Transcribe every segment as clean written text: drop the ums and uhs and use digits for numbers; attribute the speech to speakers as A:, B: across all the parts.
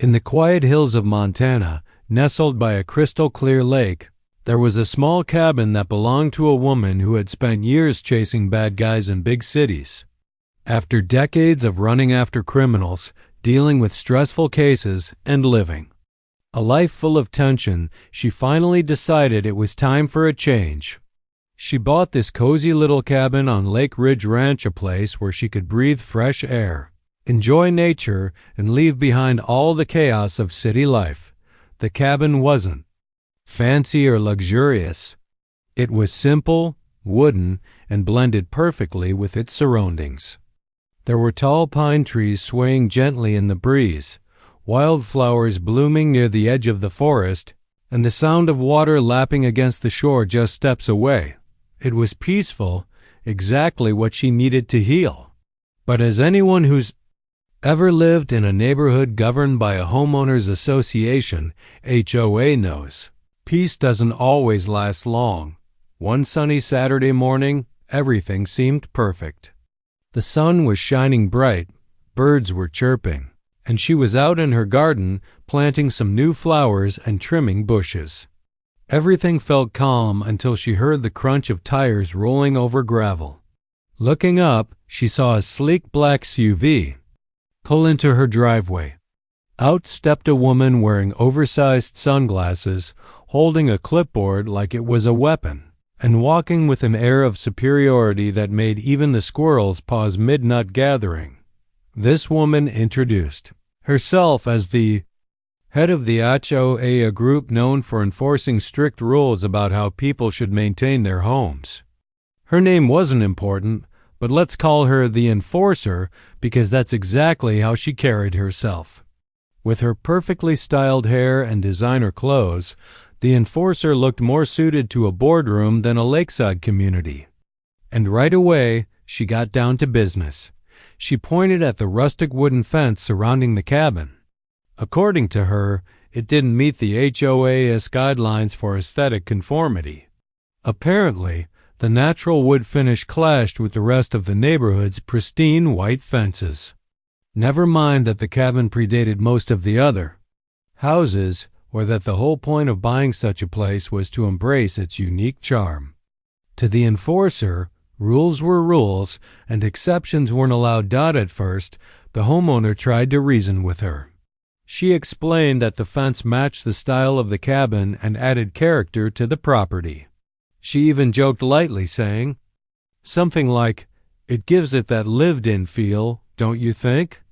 A: In the quiet hills of Montana, nestled by a crystal-clear lake, there was a small cabin that belonged to a woman who had spent years chasing bad guys in big cities. After decades of running after criminals, dealing with stressful cases, and living a life full of tension, she finally decided it was time for a change. She bought this cozy little cabin on Lake Ridge Ranch, a place where she could breathe fresh air, enjoy nature, and leave behind all the chaos of city life. The cabin wasn't fancy or luxurious. It was simple, wooden, and blended perfectly with its surroundings. There were tall pine trees swaying gently in the breeze, wildflowers blooming near the edge of the forest, and the sound of water lapping against the shore just steps away. It was peaceful, exactly what she needed to heal. But as anyone who's ever lived in a neighborhood governed by a homeowners association, HOA, knows, peace doesn't always last long. One sunny Saturday morning, everything seemed perfect. The sun was shining bright, birds were chirping, and she was out in her garden planting some new flowers and trimming bushes. Everything felt calm until she heard the crunch of tires rolling over gravel. Looking up, she saw a sleek black SUV pull into her driveway. Out stepped a woman wearing oversized sunglasses, holding a clipboard like it was a weapon, and walking with an air of superiority that made even the squirrels pause mid-nut gathering. This woman introduced herself as the head of the HOA, a group known for enforcing strict rules about how people should maintain their homes. Her name wasn't important, but let's call her the enforcer because that's exactly how she carried herself. With her perfectly styled hair and designer clothes, the enforcer looked more suited to a boardroom than a lakeside community. And right away, she got down to business. She pointed at the rustic wooden fence surrounding the cabin. According to her, it didn't meet the HOA's guidelines for aesthetic conformity. Apparently, the natural wood finish clashed with the rest of the neighborhood's pristine white fences. Never mind that the cabin predated most of the other houses, or that the whole point of buying such a place was to embrace its unique charm. To the enforcer, rules were rules, and exceptions weren't allowed. At first, the homeowner tried to reason with her. She explained that the fence matched the style of the cabin and added character to the property. She even joked lightly, saying something like, "It gives it that lived-in feel, don't you think?"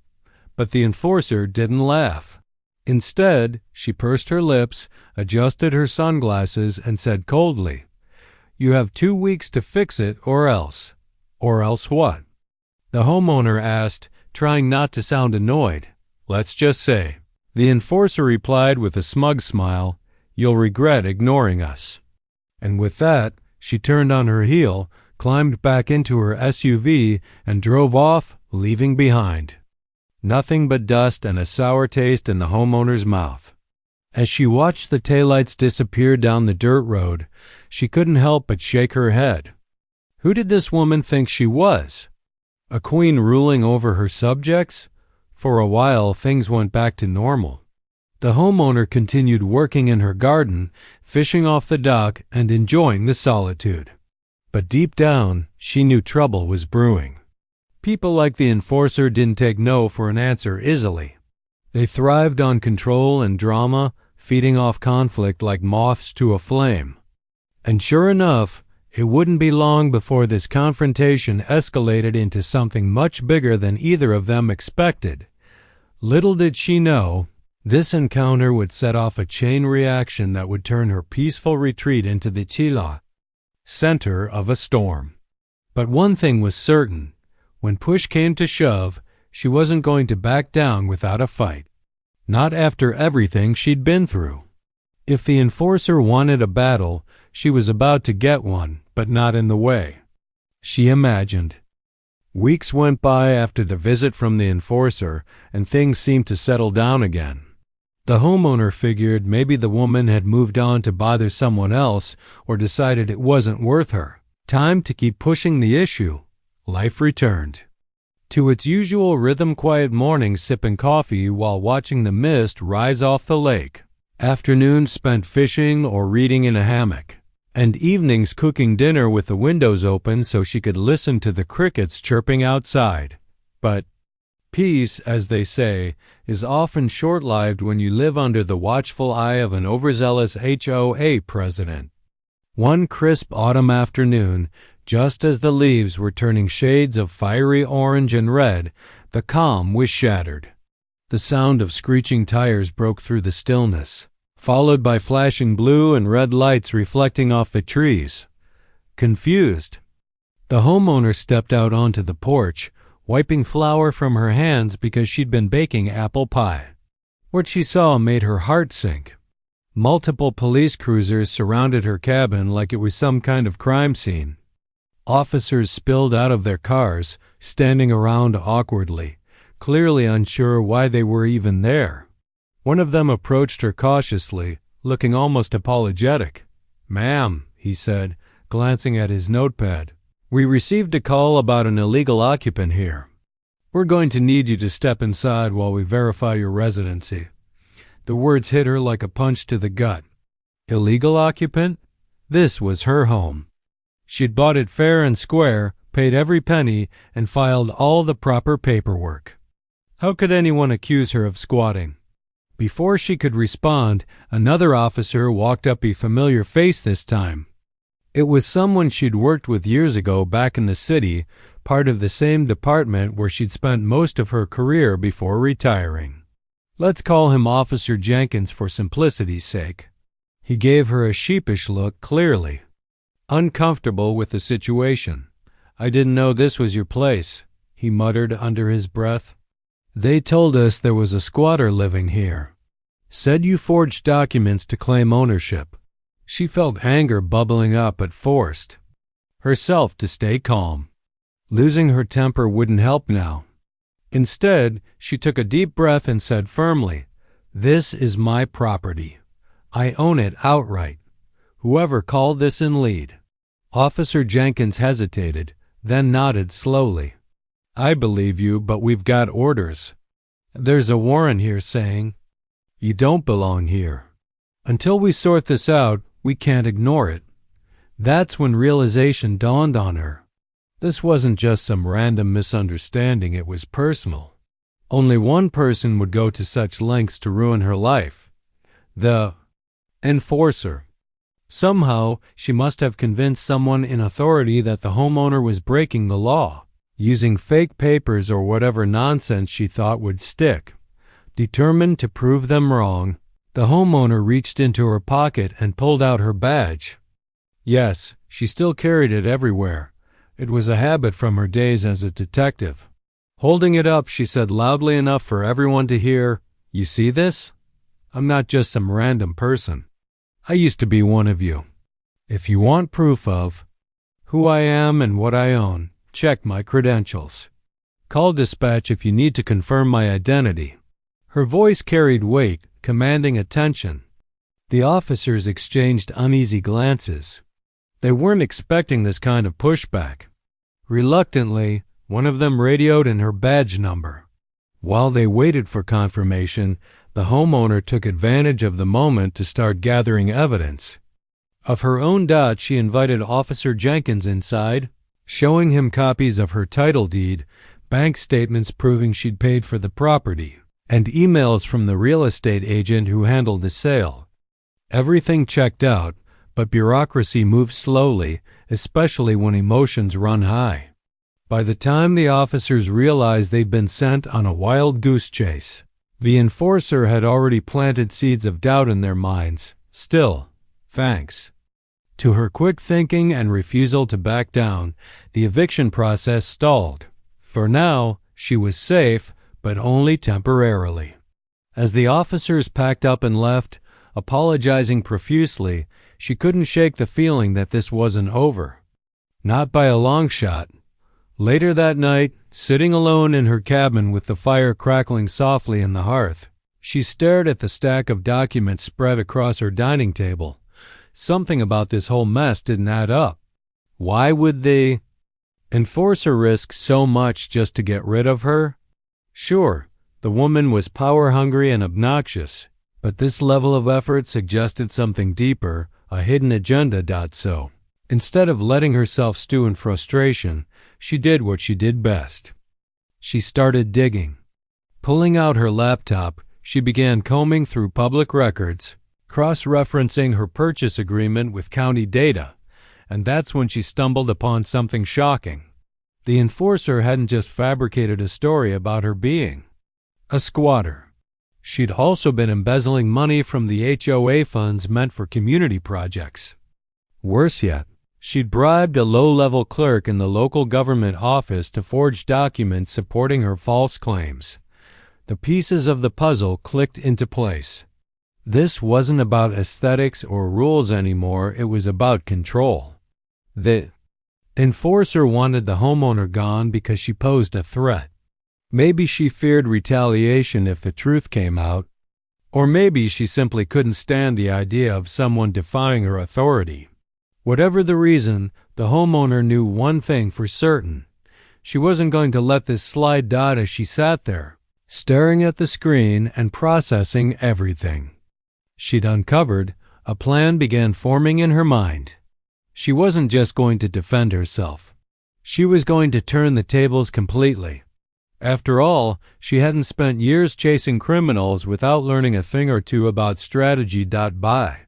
A: But the enforcer didn't laugh. Instead, she pursed her lips, adjusted her sunglasses, and said coldly, "You have 2 weeks to fix it or else." "Or else what?" the homeowner asked, trying not to sound annoyed. "Let's just say." The enforcer replied with a smug smile, "You'll regret ignoring us." And with that, she turned on her heel, climbed back into her SUV, and drove off, leaving behind nothing but dust and a sour taste in the homeowner's mouth. As she watched the taillights disappear down the dirt road, she couldn't help but shake her head. Who did this woman think she was? A queen ruling over her subjects? For a while, things went back to normal. The homeowner continued working in her garden, fishing off the dock, and enjoying the solitude. But deep down, she knew trouble was brewing. People like the enforcer didn't take no for an answer easily. They thrived on control and drama, feeding off conflict like moths to a flame. And sure enough, it wouldn't be long before this confrontation escalated into something much bigger than either of them expected. Little did she know, this encounter would set off a chain reaction that would turn her peaceful retreat into the Chila center of a storm. But one thing was certain. When push came to shove, she wasn't going to back down without a fight. Not after everything she'd been through. If the enforcer wanted a battle, she was about to get one, but not in the way she imagined. Weeks went by after the visit from the enforcer, and things seemed to settle down again. The homeowner figured maybe the woman had moved on to bother someone else or decided it wasn't worth her time to keep pushing the issue. Life returned. to its usual rhythm quiet mornings sipping coffee while watching the mist rise off the lake, afternoons spent fishing or reading in a hammock, and evenings cooking dinner with the windows open so she could listen to the crickets chirping outside. But peace, as they say, is often short-lived when you live under the watchful eye of an overzealous HOA president. One crisp autumn afternoon, just as the leaves were turning shades of fiery orange and red, the calm was shattered. The sound of screeching tires broke through the stillness, followed by flashing blue and red lights reflecting off the trees. Confused, the homeowner stepped out onto the porch, wiping flour from her hands because she'd been baking apple pie. What she saw made her heart sink. Multiple police cruisers surrounded her cabin like it was some kind of crime scene. Officers spilled out of their cars, standing around awkwardly, clearly unsure why they were even there. One of them approached her cautiously, looking almost apologetic. "Ma'am," he said, glancing at his notepad, "we received a call about an illegal occupant here. We're going to need you to step inside while we verify your residency." The words hit her like a punch to the gut. Illegal occupant? This was her home. She'd bought it fair and square, paid every penny, and filed all the proper paperwork. How could anyone accuse her of squatting? Before she could respond, another officer walked up, a familiar face this time. It was someone she'd worked with years ago back in the city, part of the same department where she'd spent most of her career before retiring. Let's call him Officer Jenkins for simplicity's sake. He gave her a sheepish look, clearly uncomfortable with the situation. "I didn't know this was your place," he muttered under his breath. "They told us there was a squatter living here. Said you forged documents to claim ownership." She felt anger bubbling up but forced herself to stay calm. Losing her temper wouldn't help now. Instead, she took a deep breath and said firmly, "This is my property. I own it outright. Whoever called this in lead." Officer Jenkins hesitated, then nodded slowly. "I believe you, but we've got orders. There's a warrant here saying you don't belong here. Until we sort this out, we can't ignore it." That's when realization dawned on her. This wasn't just some random misunderstanding, it was personal. Only one person would go to such lengths to ruin her life. The enforcer. Somehow, she must have convinced someone in authority that the homeowner was breaking the law, using fake papers or whatever nonsense she thought would stick. Determined to prove them wrong, the homeowner reached into her pocket and pulled out her badge. Yes, she still carried it everywhere. It was a habit from her days as a detective. Holding it up, she said loudly enough for everyone to hear, "You see this? I'm not just some random person. I used to be one of you. If you want proof of who I am and what I own, check my credentials. Call dispatch if you need to confirm my identity." Her voice carried weight, commanding attention. The officers exchanged uneasy glances. They weren't expecting this kind of pushback. Reluctantly, one of them radioed in her badge number. While they waited for confirmation, the homeowner took advantage of the moment to start gathering evidence. Of her own dot, she invited Officer Jenkins inside, showing him copies of her title deed, bank statements proving she'd paid for the property, and emails from the real estate agent who handled the sale. Everything checked out, but bureaucracy moves slowly, especially when emotions run high. By the time the officers realized they'd been sent on a wild goose chase, the enforcer had already planted seeds of doubt in their minds. Still, thanks to her quick thinking and refusal to back down, the eviction process stalled. For now, she was safe, but only temporarily. As the officers packed up and left, apologizing profusely, she couldn't shake the feeling that this wasn't over. Not by a long shot. Later that night, sitting alone in her cabin with the fire crackling softly in the hearth, she stared at the stack of documents spread across her dining table. Something about this whole mess didn't add up. Why would the Enforcer risked so much just to get rid of her? Sure, the woman was power-hungry and obnoxious, but this level of effort suggested something deeper, a hidden agenda. So, instead of letting herself stew in frustration, she did what she did best. She started digging. Pulling out her laptop, she began combing through public records, cross-referencing her purchase agreement with county data, and that's when she stumbled upon something shocking. The enforcer hadn't just fabricated a story about her being a squatter. She'd also been embezzling money from the HOA funds meant for community projects. Worse yet, she'd bribed a low-level clerk in the local government office to forge documents supporting her false claims. The pieces of the puzzle clicked into place. This wasn't about aesthetics or rules anymore, it was about control. The enforcer wanted the homeowner gone because she posed a threat. Maybe she feared retaliation if the truth came out, or maybe she simply couldn't stand the idea of someone defying her authority. Whatever the reason, the homeowner knew one thing for certain. She wasn't going to let this slide. As she sat there, staring at the screen and processing everything she'd uncovered, a plan began forming in her mind. She wasn't just going to defend herself. She was going to turn the tables completely. After all, she hadn't spent years chasing criminals without learning a thing or two about strategy. By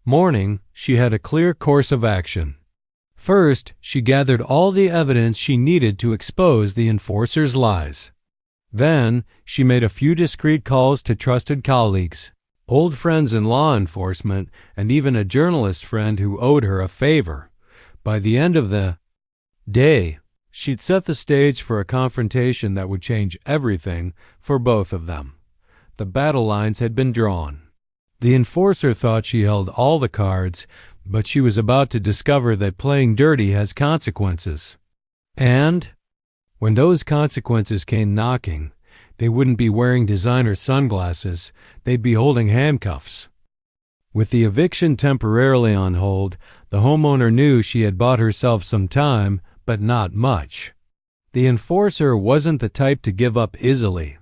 A: morning, she had a clear course of action. First, she gathered all the evidence she needed to expose the enforcer's lies. Then, she made a few discreet calls to trusted colleagues, old friends in law enforcement, and even a journalist friend who owed her a favor. By the end of the day, she'd set the stage for a confrontation that would change everything for both of them. The battle lines had been drawn. The enforcer thought she held all the cards, but she was about to discover that playing dirty has consequences. And when those consequences came knocking, they wouldn't be wearing designer sunglasses, they'd be holding handcuffs. With the eviction temporarily on hold, the homeowner knew she had bought herself some time, but not much. The enforcer wasn't the type to give up easily.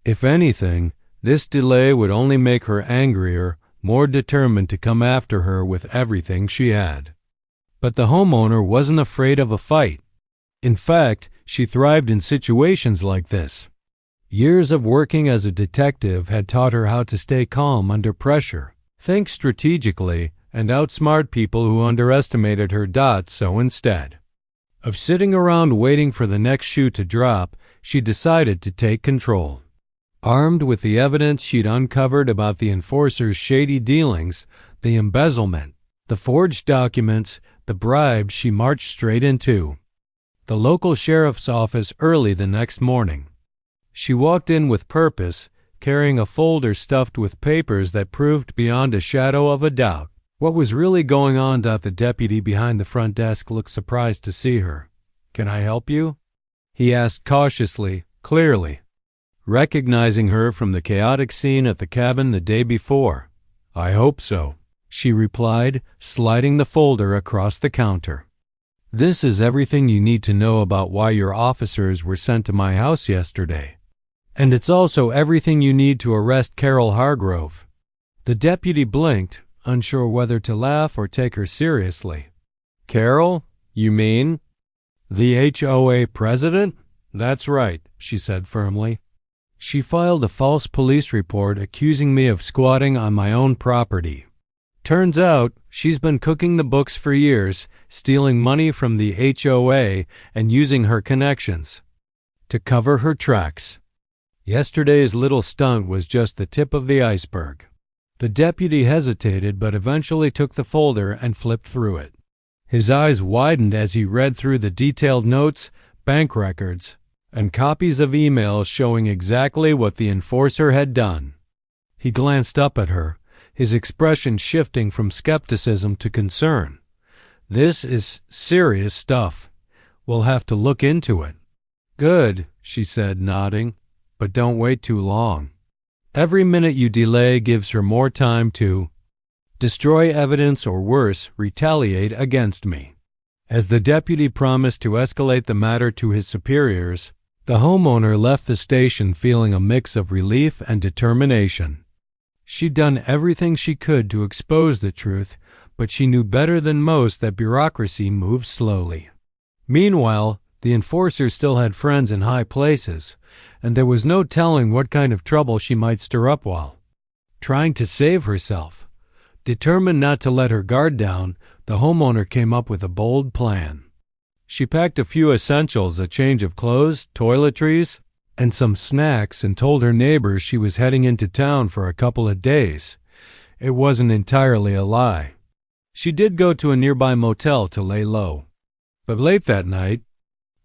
A: If anything, this delay would only make her angrier, more determined to come after her with everything she had. But the homeowner wasn't afraid of a fight. In fact, she thrived in situations like this. Years of working as a detective had taught her how to stay calm under pressure, think strategically, and outsmart people who underestimated her. So instead of sitting around waiting for the next shoe to drop, she decided to take control. Armed with the evidence she'd uncovered about the enforcer's shady dealings, the embezzlement, the forged documents, the bribes, she marched straight into the local sheriff's office early the next morning. She walked in with purpose, carrying a folder stuffed with papers that proved beyond a shadow of a doubt what was really going on. The deputy behind the front desk looked surprised to see her. "Can I help you?" he asked cautiously, clearly recognizing her from the chaotic scene at the cabin the day before. "I hope so," she replied, sliding the folder across the counter. "This is everything you need to know about why your officers were sent to my house yesterday. And it's also everything you need to arrest Carol Hargrove." The deputy blinked, unsure whether to laugh or take her seriously. "Carol? You mean the HOA president?" "That's right," she said firmly. "She filed a false police report accusing me of squatting on my own property. Turns out she's been cooking the books for years, stealing money from the HOA and using her connections to cover her tracks. Yesterday's little stunt was just the tip of the iceberg." The deputy hesitated but eventually took the folder and flipped through it. His eyes widened as he read through the detailed notes, bank records, and copies of emails showing exactly what the enforcer had done. He glanced up at her, his expression shifting from skepticism to concern. "This is serious stuff. We'll have to look into it." "Good," she said, nodding, "but don't wait too long. Every minute you delay gives her more time to destroy evidence or worse, retaliate against me." As the deputy promised to escalate the matter to his superiors, the homeowner left the station feeling a mix of relief and determination. She'd done everything she could to expose the truth, but she knew better than most that bureaucracy moves slowly. Meanwhile, the enforcer still had friends in high places, and there was no telling what kind of trouble she might stir up while trying to save herself. Determined not to let her guard down, the homeowner came up with a bold plan. She packed a few essentials, a change of clothes, toiletries, and some snacks, and told her neighbors she was heading into town for a couple of days. It wasn't entirely a lie. She did go to a nearby motel to lay low. But late that night,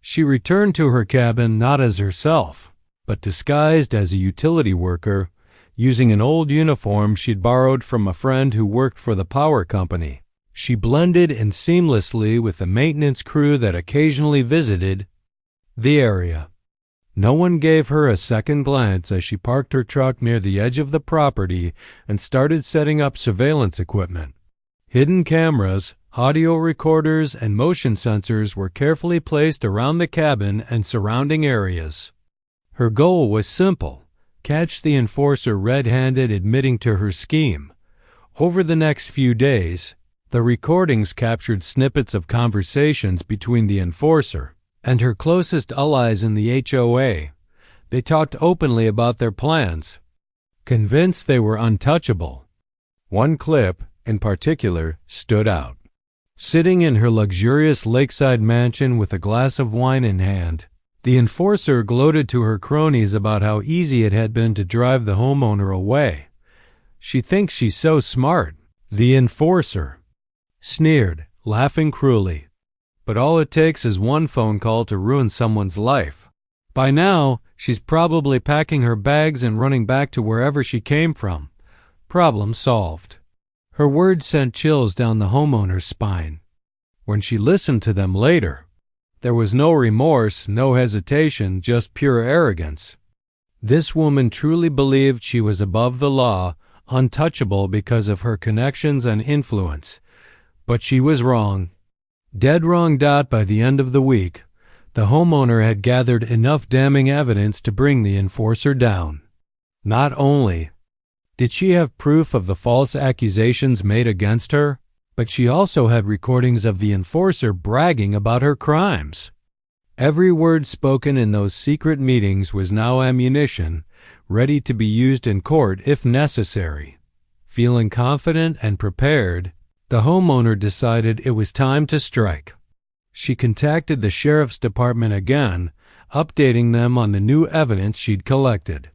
A: she returned to her cabin not as herself, but disguised as a utility worker, using an old uniform she'd borrowed from a friend who worked for the power company. She blended in seamlessly with the maintenance crew that occasionally visited the area. No one gave her a second glance as she parked her truck near the edge of the property and started setting up surveillance equipment. Hidden cameras, audio recorders, and motion sensors were carefully placed around the cabin and surrounding areas. Her goal was simple: catch the enforcer red-handed admitting to her scheme. Over the next few days, the recordings captured snippets of conversations between the enforcer and her closest allies in the HOA. They talked openly about their plans, convinced they were untouchable. One clip, in particular, stood out. Sitting in her luxurious lakeside mansion with a glass of wine in hand, the enforcer gloated to her cronies about how easy it had been to drive the homeowner away. "She thinks she's so smart," the enforcer sneered, laughing cruelly. "But all it takes is one phone call to ruin someone's life. By now, she's probably packing her bags and running back to wherever she came from. Problem solved." Her words sent chills down the homeowner's spine. When she listened to them later, there was no remorse, no hesitation, just pure arrogance. This woman truly believed she was above the law, untouchable because of her connections and influence. But she was wrong. Dead wrong. By the end of the week, the homeowner had gathered enough damning evidence to bring the enforcer down. Not only did she have proof of the false accusations made against her, but she also had recordings of the enforcer bragging about her crimes. Every word spoken in those secret meetings was now ammunition, ready to be used in court if necessary. Feeling confident and prepared, the homeowner decided it was time to strike. She contacted the sheriff's department again, updating them on the new evidence she'd collected.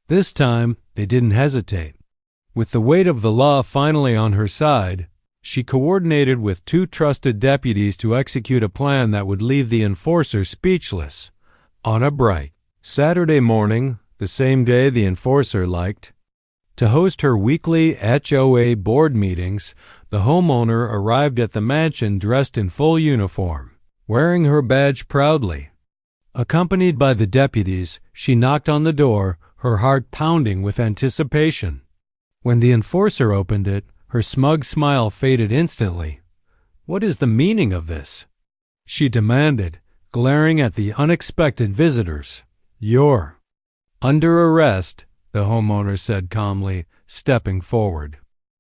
A: This time, they didn't hesitate. With the weight of the law finally on her side, she coordinated with 2 trusted deputies to execute a plan that would leave the enforcer speechless. On a bright Saturday morning, the same day the enforcer liked to host her weekly HOA board meetings, the homeowner arrived at the mansion dressed in full uniform, wearing her badge proudly. Accompanied by the deputies, she knocked on the door, her heart pounding with anticipation. When the enforcer opened it, her smug smile faded instantly. "What is the meaning of this?" she demanded, glaring at the unexpected visitors. "You're under arrest," the homeowner said calmly, stepping forward,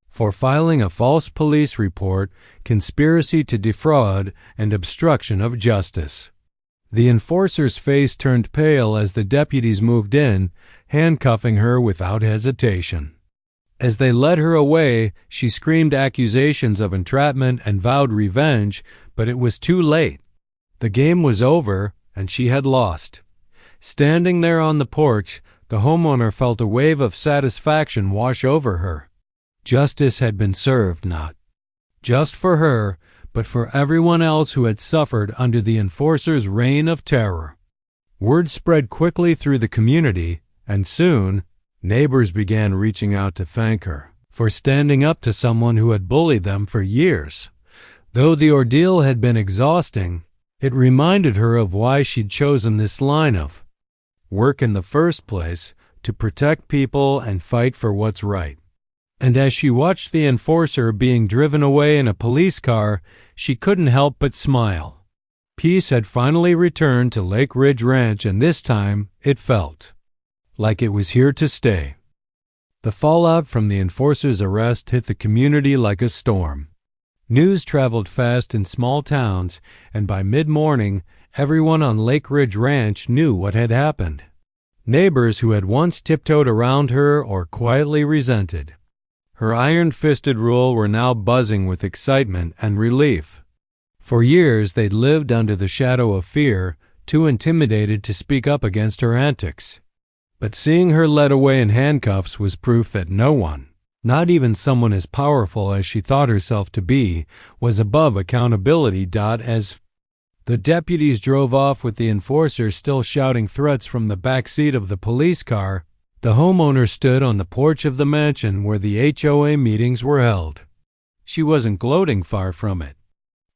A: "for filing a false police report, conspiracy to defraud, and obstruction of justice." The enforcer's face turned pale as the deputies moved in, handcuffing her without hesitation. As they led her away, she screamed accusations of entrapment and vowed revenge, but it was too late. The game was over, and she had lost. Standing there on the porch, the homeowner felt a wave of satisfaction wash over her. Justice had been served, not just for her, but for everyone else who had suffered under the enforcer's reign of terror. Word spread quickly through the community, and soon, neighbors began reaching out to thank her for standing up to someone who had bullied them for years. Though the ordeal had been exhausting, it reminded her of why she'd chosen this line of work in the first place, to protect people and fight for what's right. And as she watched the enforcer being driven away in a police car, She couldn't help but smile. Peace had finally returned to Lake Ridge Ranch, and this time it felt like it was here to stay. The fallout from the enforcer's arrest hit the community like a storm. News traveled fast in small towns, and by mid-morning, everyone on Lake Ridge Ranch knew what had happened. Neighbors who had once tiptoed around her or quietly resented her iron-fisted rule were now buzzing with excitement and relief. For years they'd lived under the shadow of fear, too intimidated to speak up against her antics. But seeing her led away in handcuffs was proof that no one, not even someone as powerful as she thought herself to be, was above accountability. As the deputies drove off with the enforcer still shouting threats from the back seat of the police car, the homeowner stood on the porch of the mansion where the HOA meetings were held. She wasn't gloating, far from it.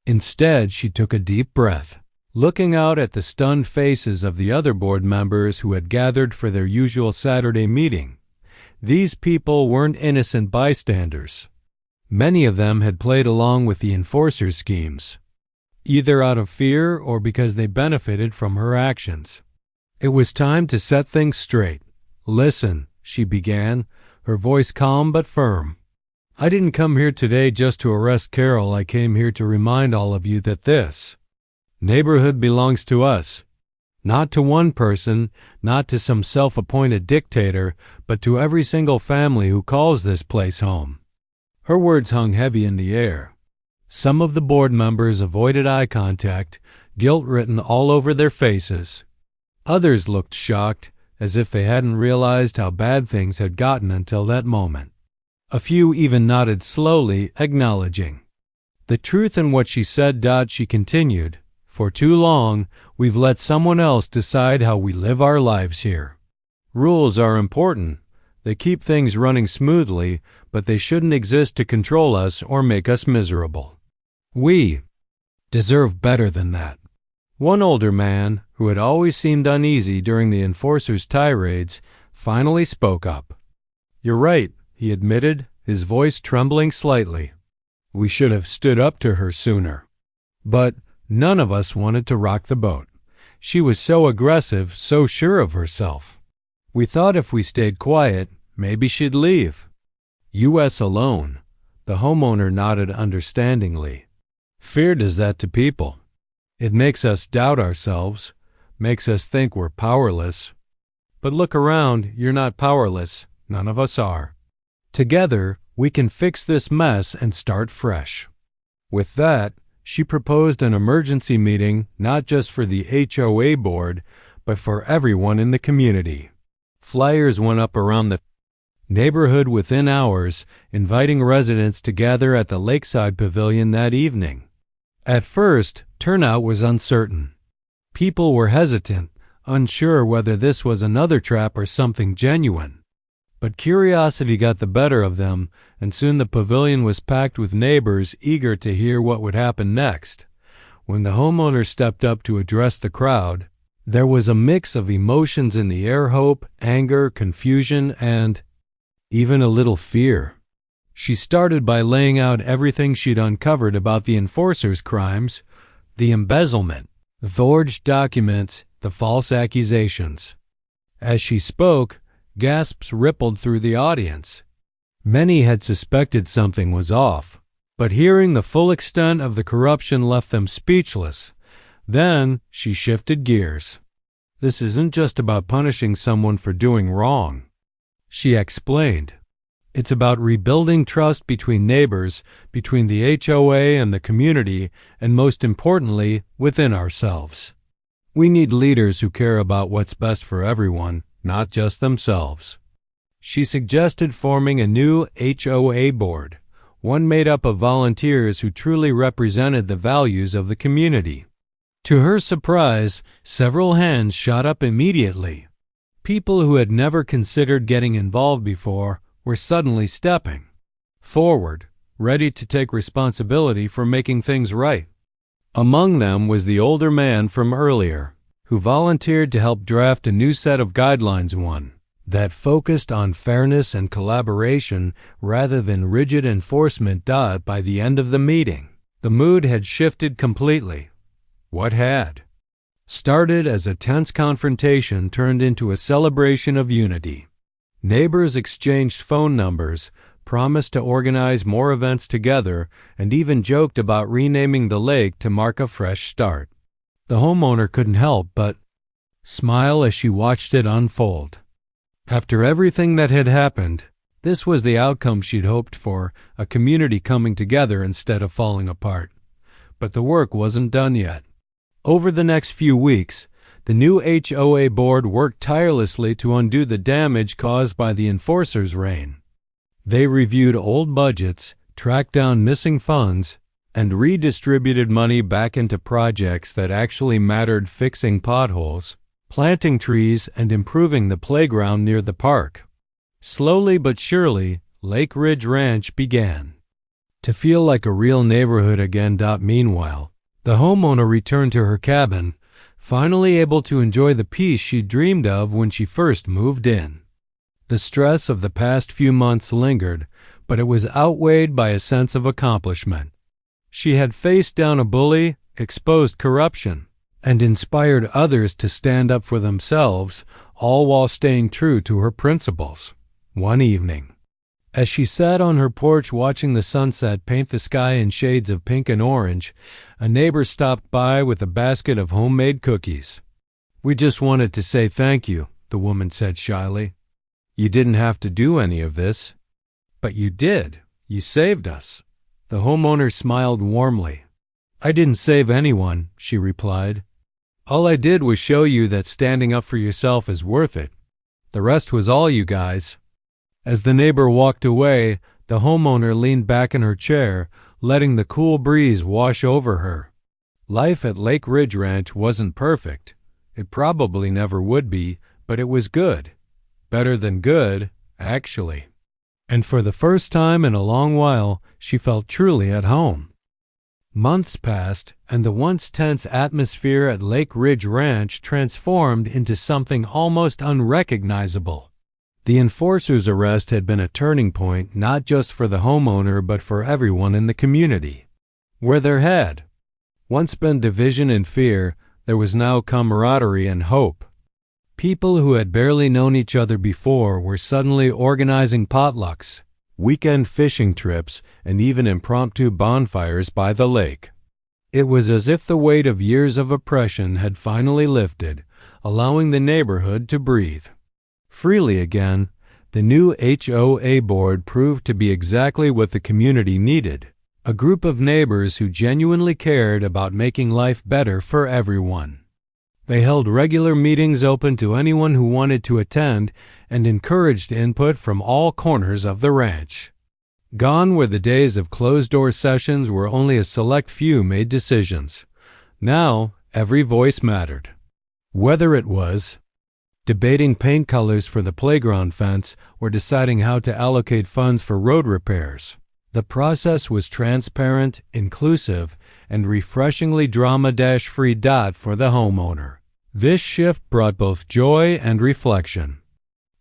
A: Instead, she took a deep breath, looking out at the stunned faces of the other board members who had gathered for their usual Saturday meeting. These people weren't innocent bystanders. Many of them had played along with the enforcer's schemes, either out of fear or because they benefited from her actions. It was time to set things straight. "Listen," she began, her voice calm but firm. "I didn't come here today just to arrest Carol. I came here to remind all of you that this neighborhood belongs to us. Not to one person, not to some self-appointed dictator, but to every single family who calls this place home." Her words hung heavy in the air. Some of the board members avoided eye contact, guilt written all over their faces. Others looked shocked, as if they hadn't realized how bad things had gotten until that moment. A few even nodded slowly, acknowledging the truth in what she said. She continued, "For too long, we've let someone else decide how we live our lives here. Rules are important. They keep things running smoothly, but they shouldn't exist to control us or make us miserable. We deserve better than that." One older man, who had always seemed uneasy during the enforcer's tirades, finally spoke up. "You're right," he admitted, his voice trembling slightly. "We should have stood up to her sooner. But none of us wanted to rock the boat. She was so aggressive, so sure of herself. We thought if we stayed quiet, maybe she'd leave." "US alone," the homeowner nodded understandingly. "Fear does that to people. It makes us doubt ourselves, makes us think we're powerless. But look around, you're not powerless. None of us are. Together, we can fix this mess and start fresh." With that, she proposed an emergency meeting not just for the HOA board, but for everyone in the community. Flyers went up around the neighborhood within hours, inviting residents to gather at the Lakeside Pavilion that evening. At first, turnout was uncertain. People were hesitant, unsure whether this was another trap or something genuine. But curiosity got the better of them, and soon the pavilion was packed with neighbors eager to hear what would happen next. When the homeowner stepped up to address the crowd, there was a mix of emotions in the air: hope, anger, confusion, and even a little fear. She started by laying out everything she'd uncovered about the enforcer's crimes: the embezzlement, the forged documents, the false accusations. As she spoke, gasps rippled through the audience. Many had suspected something was off, but hearing the full extent of the corruption left them speechless. Then she shifted gears. "This isn't just about punishing someone for doing wrong," she explained. "It's about rebuilding trust between neighbors, between the HOA and the community, and most importantly, within ourselves. We need leaders who care about what's best for everyone, not just themselves." She suggested forming a new HOA board, one made up of volunteers who truly represented the values of the community. To her surprise, several hands shot up immediately. People who had never considered getting involved before were suddenly stepping forward, ready to take responsibility for making things right. Among them was the older man from earlier, who volunteered to help draft a new set of guidelines, one that focused on fairness and collaboration rather than rigid enforcement. By the end of the meeting, The mood had shifted completely. What had started as a tense confrontation turned into a celebration of unity. Neighbors exchanged phone numbers, promised to organize more events together, and even joked about renaming the lake to mark a fresh start. The homeowner couldn't help but smile as she watched it unfold. After everything that had happened, this was the outcome she'd hoped for, a community coming together instead of falling apart. But the work wasn't done yet. Over the next few weeks, the new HOA board worked tirelessly to undo the damage caused by the enforcer's reign. They reviewed old budgets, tracked down missing funds, and redistributed money back into projects that actually mattered: fixing potholes, planting trees, and improving the playground near the park. Slowly but surely, Lake Ridge Ranch began to feel like a real neighborhood again. Meanwhile, the homeowner returned to her cabin, finally able to enjoy the peace she dreamed of when she first moved in. The stress of the past few months lingered, but it was outweighed by a sense of accomplishment. She had faced down a bully, exposed corruption, and inspired others to stand up for themselves, all while staying true to her principles. One evening, as she sat on her porch watching the sunset paint the sky in shades of pink and orange, a neighbor stopped by with a basket of homemade cookies. "We just wanted to say thank you," the woman said shyly. "You didn't have to do any of this." "But you did. You saved us." The homeowner smiled warmly. "I didn't save anyone," she replied. "All I did was show you that standing up for yourself is worth it. The rest was all you guys." As the neighbor walked away, the homeowner leaned back in her chair, letting the cool breeze wash over her. Life at Lake Ridge Ranch wasn't perfect. It probably never would be, but it was good. Better than good, actually. And for the first time in a long while, she felt truly at home. Months passed, and the once tense atmosphere at Lake Ridge Ranch transformed into something almost unrecognizable. The enforcer's arrest had been a turning point not just for the homeowner but for everyone in the community. Where there had once been division and fear, there was now camaraderie and hope. People who had barely known each other before were suddenly organizing potlucks, weekend fishing trips, and even impromptu bonfires by the lake. It was as if the weight of years of oppression had finally lifted, allowing the neighborhood to breathe freely again. The new HOA board proved to be exactly what the community needed: a group of neighbors who genuinely cared about making life better for everyone. They held regular meetings open to anyone who wanted to attend and encouraged input from all corners of the ranch. Gone were the days of closed-door sessions where only a select few made decisions. Now, every voice mattered. Whether it was debating paint colors for the playground fence or deciding how to allocate funds for road repairs, the process was transparent, inclusive, and refreshingly drama-free. For the homeowner, this shift brought both joy and reflection.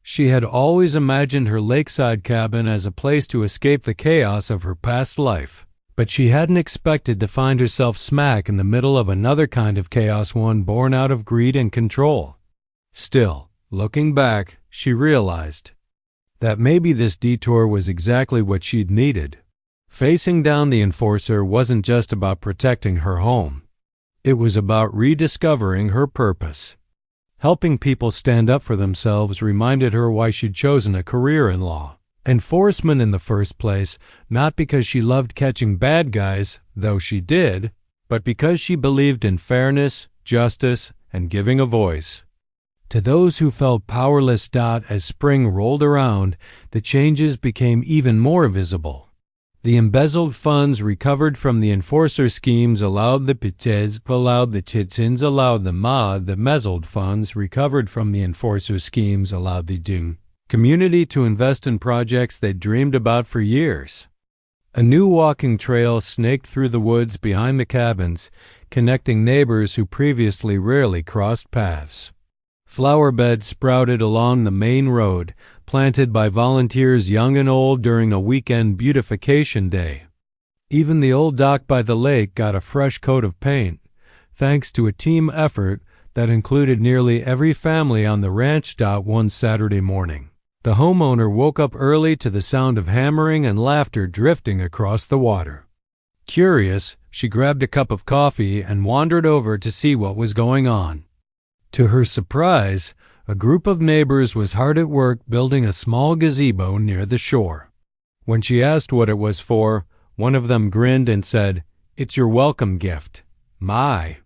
A: She had always imagined her lakeside cabin as a place to escape the chaos of her past life, but she hadn't expected to find herself smack in the middle of another kind of chaos, one born out of greed and control. Still, looking back, she realized that maybe this detour was exactly what she'd needed. Facing down the enforcer wasn't just about protecting her home. It was about rediscovering her purpose. Helping people stand up for themselves reminded her why she'd chosen a career in law enforcement in the first place, not because she loved catching bad guys, though she did, but because she believed in fairness, justice, and giving a voice to those who felt powerless. As spring rolled around, the changes became even more visible. The embezzled funds recovered from the enforcer schemes allowed the pitets, allowed the titsins, allowed the the embezzled funds recovered from the enforcer schemes allowed the community to invest in projects they dreamed about for years. A new walking trail snaked through the woods behind the cabins, connecting neighbors who previously rarely crossed paths. Flower beds sprouted along the main road, planted by volunteers young and old during a weekend beautification day. Even the old dock by the lake got a fresh coat of paint, thanks to a team effort that included nearly every family on the ranch. One Saturday morning, the homeowner woke up early to the sound of hammering and laughter drifting across the water. Curious, she grabbed a cup of coffee and wandered over to see what was going on. To her surprise, a group of neighbors was hard at work building a small gazebo near the shore. When she asked what it was for, one of them grinned and said, "It's your welcome gift." "My,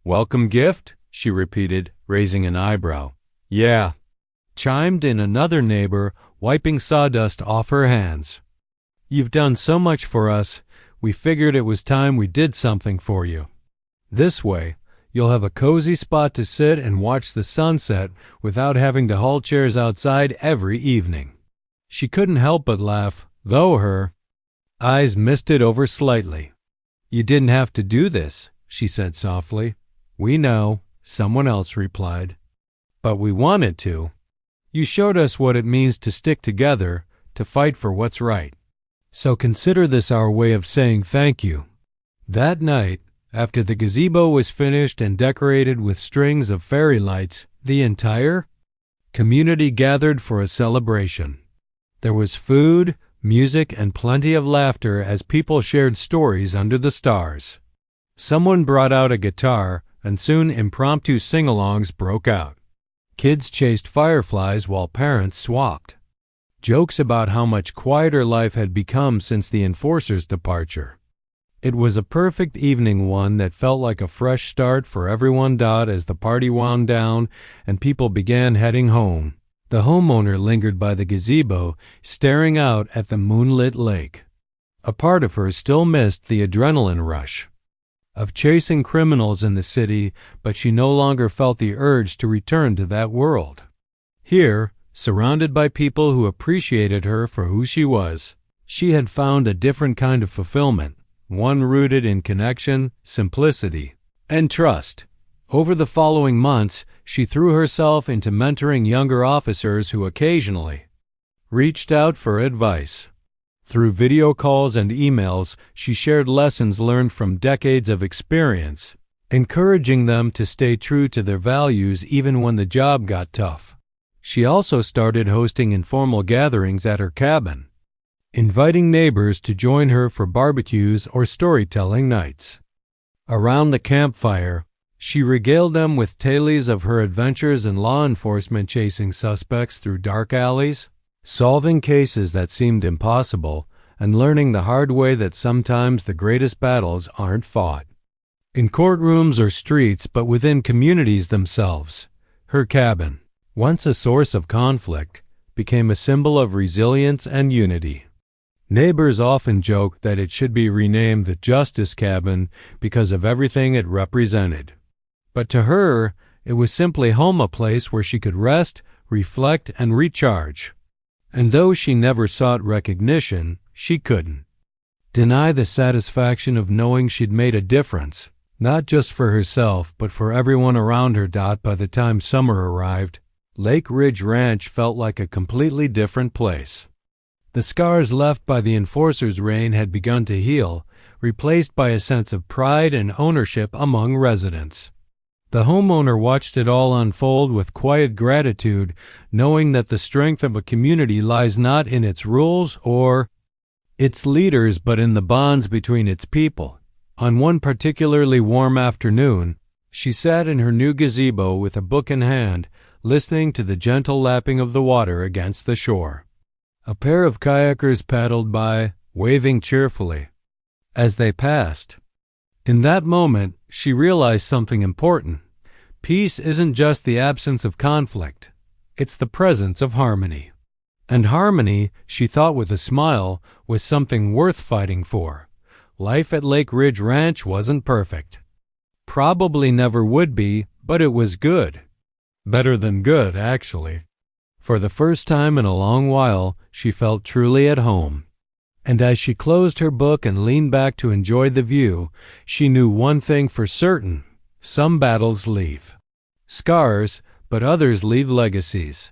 A: welcome gift?" she repeated, raising an eyebrow. "Yeah," chimed in another neighbor, wiping sawdust off her hands. "You've done so much for us, we figured it was time we did something for you. This way, you'll have a cozy spot to sit and watch the sunset without having to haul chairs outside every evening." She couldn't help but laugh, though her eyes misted over slightly. "You didn't have to do this," she said softly. "We know," someone else replied. "But we wanted to. You showed us what it means to stick together, to fight for what's right. So consider this our way of saying thank you." That night, after the gazebo was finished and decorated with strings of fairy lights, the entire community gathered for a celebration. There was food, music, and plenty of laughter as people shared stories under the stars. Someone brought out a guitar, and soon impromptu sing-alongs broke out. Kids chased fireflies while parents swapped jokes about how much quieter life had become since the enforcer's departure. It was a perfect evening, one that felt like a fresh start for everyone. As the party wound down and people began heading home, the homeowner lingered by the gazebo, staring out at the moonlit lake. A part of her still missed the adrenaline rush of chasing criminals in the city, but she no longer felt the urge to return to that world. Here, surrounded by people who appreciated her for who she was, she had found a different kind of fulfillment, one rooted in connection, simplicity, and trust. Over the following months, she threw herself into mentoring younger officers who occasionally reached out for advice. Through video calls and emails, she shared lessons learned from decades of experience, encouraging them to stay true to their values even when the job got tough. She also started hosting informal gatherings at her cabin, inviting neighbors to join her for barbecues or storytelling nights. Around the campfire, she regaled them with tales of her adventures in law enforcement, chasing suspects through dark alleys, solving cases that seemed impossible, and learning the hard way that sometimes the greatest battles aren't fought in courtrooms or streets, but within communities themselves. Her cabin, once a source of conflict, became a symbol of resilience and unity. Neighbors often joked that it should be renamed the Justice Cabin because of everything it represented. But to her, it was simply home, a place where she could rest, reflect, and recharge. And though she never sought recognition, she couldn't deny the satisfaction of knowing she'd made a difference, not just for herself, but for everyone around her. By the time summer arrived, Lake Ridge Ranch felt like a completely different place. The scars left by the enforcer's reign had begun to heal, replaced by a sense of pride and ownership among residents. The homeowner watched it all unfold with quiet gratitude, knowing that the strength of a community lies not in its rules or its leaders, but in the bonds between its people. On one particularly warm afternoon, she sat in her new gazebo with a book in hand, listening to the gentle lapping of the water against the shore. A pair of kayakers paddled by, waving cheerfully as they passed. In that moment, she realized something important. Peace isn't just the absence of conflict. It's the presence of harmony. And harmony, she thought with a smile, was something worth fighting for. Life at Lake Ridge Ranch wasn't perfect. Probably never would be, but it was good. Better than good, actually. For the first time in a long while, she felt truly at home. And as she closed her book and leaned back to enjoy the view, she knew one thing for certain: some battles leave scars, but others leave legacies.